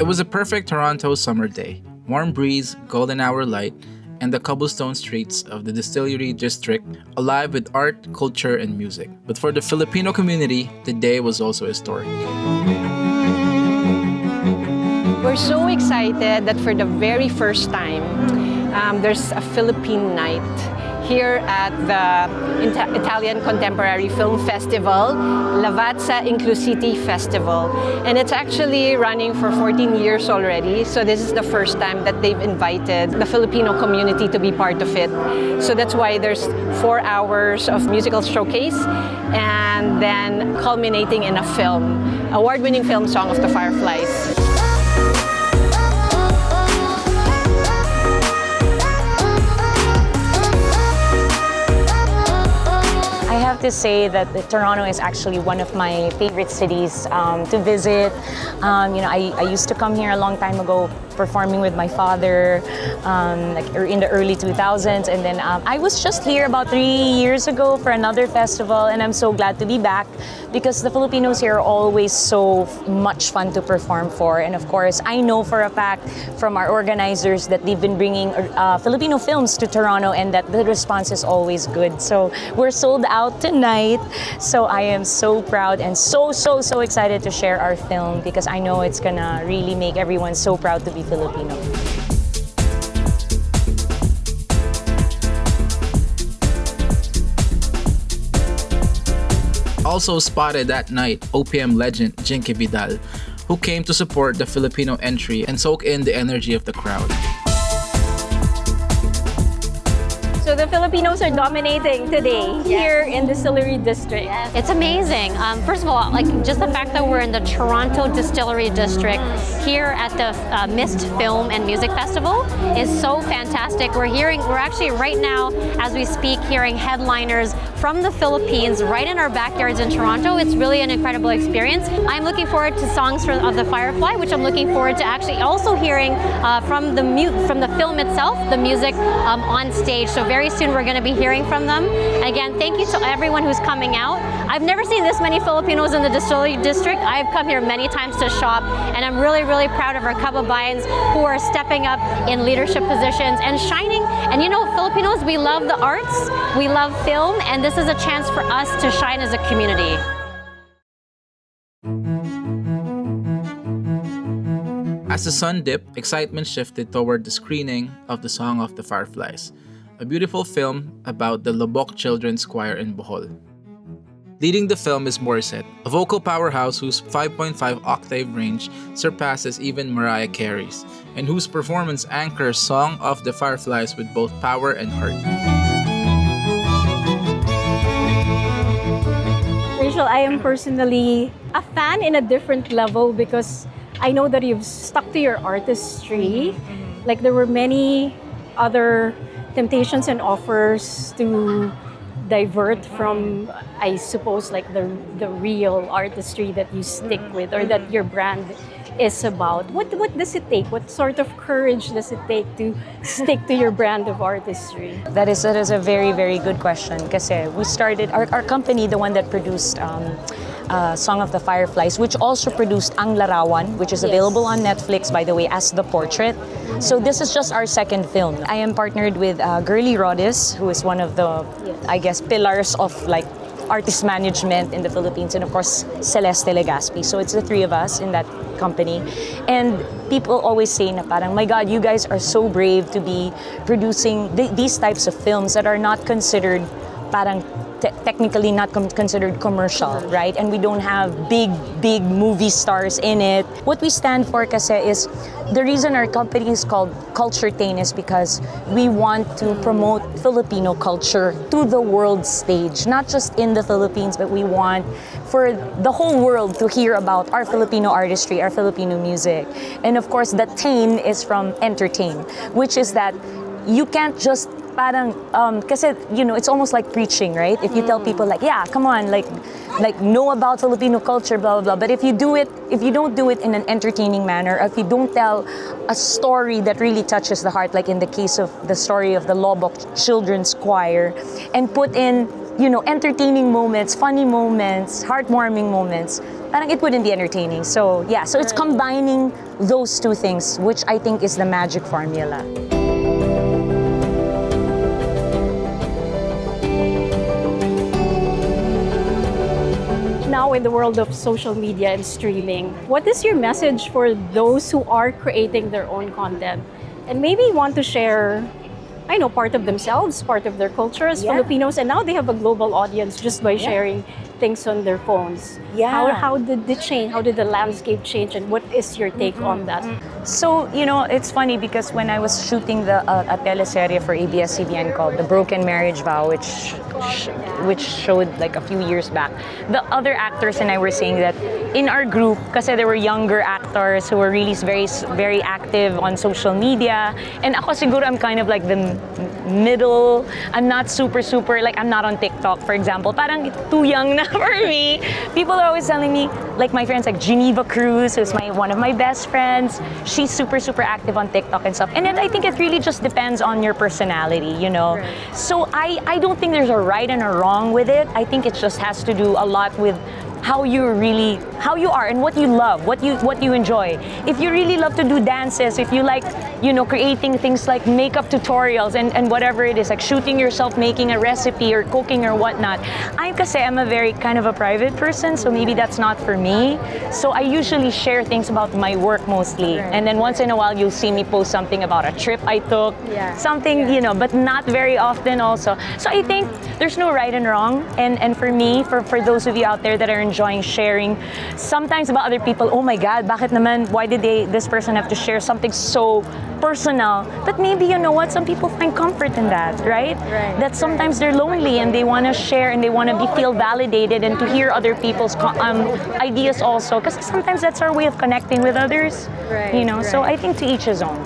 was a perfect Toronto summer day. Warm breeze, golden hour light, and the cobblestone streets of the Distillery District alive with art, culture, and music. But for the Filipino community, the day was also historic. We're so excited that for the very first time, there's a Philippine night here at the Italian Contemporary Film Festival, Lavazza Inclusiti Festival. And it's actually running for 14 years already. So this is the first time that they've invited the Filipino community to be part of it. So that's why there's 4 hours of musical showcase and then culminating in a film, award-winning film, Song of the Fireflies. I have to say that Toronto is actually one of my favorite cities to visit. I used to come here a long time ago performing with my father in the early 2000s, and then I was just here about 3 years ago for another festival, and I'm so glad to be back because the Filipinos here are always so much fun to perform for. And of course, I know for a fact from our organizers that they've been bringing Filipino films to Toronto and that the response is always good. So we're sold out tonight. So I am so proud and so excited to share our film because I know it's gonna really make everyone so proud to be Filipino. Also spotted that night, OPM legend Jinky Vidal, who came to support the Filipino entry and soak in the energy of the crowd. So the Filipinos are dominating today here in the Distillery District. It's amazing. First of all, just the fact that we're in the Toronto Distillery District here at the Mist Film and Music Festival is so fantastic. We're actually right now, as we speak, hearing headliners from the Philippines right in our backyards in Toronto. It's really an incredible experience. I'm looking forward to songs of the Firefly, which I'm looking forward to actually also hearing from the film itself, the music on stage. So very soon we're going to be hearing from them. Again, thank you to everyone who's coming out. I've never seen this many Filipinos in the Distillery District. I've come here many times to shop, and I'm really proud of our kababayans who are stepping up in leadership positions and shining. And Filipinos, we love the arts, we love film, and this is a chance for us to shine as a community. As the sun dipped, excitement shifted toward the screening of the Song of the Fireflies, a beautiful film about the Lobok Children's Choir in Bohol. Leading the film is Morissette, a vocal powerhouse whose 5.5 octave range surpasses even Mariah Carey's, and whose performance anchors Song of the Fireflies with both power and heart. Rachel, I am personally a fan in a different level because I know that you've stuck to your artistry. Like there were many other temptations and offers to divert from, I suppose, like the real artistry that you stick with or that your brand is about. What does it take? What sort of courage does it take to stick to your brand of artistry? That is a very good question kasi we started our company, the one that produced Song of the Fireflies, which also produced Ang Larawan, which is available on Netflix, by the way, as The Portrait. So this is just our second film. I am partnered with Girly Rodis, who is one of the, I guess, pillars of artist management in the Philippines, and of course Celeste Legaspi. So it's the three of us in that company. And people always say na parang, my God, you guys are so brave to be producing these types of films that are not considered parang technically not considered commercial, right? And we don't have big movie stars in it. What we stand for kasi is, the reason our company is called Culturetain is because we want to promote Filipino culture to the world stage, not just in the Philippines, but we want for the whole world to hear about our Filipino artistry, our Filipino music. And of course, the tain is from entertain, which is that you can't just parang kasi it's almost like preaching, right? If you tell people yeah, come on, like know about Filipino culture, blah blah blah. But if you don't do it in an entertaining manner, if you don't tell a story that really touches the heart, like in the case of the story of the Lobok Children's Choir, and put in entertaining moments, funny moments, heartwarming moments, parang it wouldn't be entertaining. So yeah, so it's combining those two things, which I think is the magic formula. Now in the world of social media and streaming, what is your message for those who are creating their own content and maybe want to share, I know, part of themselves, part of their culture as Filipinos, and now they have a global audience just by sharing things on their phones. Yeah. How did it change? How did the landscape change, and what is your take on that? So, you know, it's funny because when I was shooting a teleserye for ABS-CBN called The Broken Marriage Vow, which showed like a few years back, the other actors and I were saying that in our group, kasi there were younger actors who were really very active on social media, and ako siguro I'm kind of like the middle. I'm not super, like I'm not on TikTok, for example. Parang too young na for me. People are always telling me, like my friends like Geneva Cruz, who's one of my best friends, she's super active on TikTok and stuff. And then I think it really just depends on your personality, you know. Right. So I don't think there's a right and a wrong with it. I think it just has to do a lot with how you are and what you love, what you enjoy. If you really love to do dances, if you like, you know, creating things like makeup tutorials and whatever it is, like shooting yourself making a recipe or cooking or whatnot. I'm a very kind of a private person, so maybe that's not for me. So I usually share things about my work mostly. Right. And then once in a while you'll see me post something about a trip I took, you know, but not very often also. So I think there's no right and wrong. And for me, for those of you out there that are enjoying sharing, sometimes about other people, oh my God, bakit naman, why did this person have to share something so personal? But maybe, you know what, some people find comfort in that, right? That sometimes they're lonely and they want to share and they want to feel validated and to hear other people's ideas also, because sometimes that's our way of connecting with others, you know. So I think to each his own.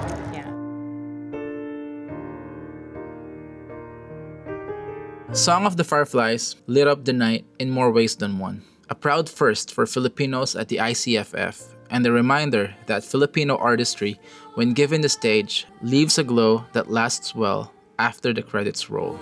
Song of the Fireflies lit up the night in more ways than one. A proud first for Filipinos at the ICFF, and a reminder that Filipino artistry, when given the stage, leaves a glow that lasts well after the credits roll.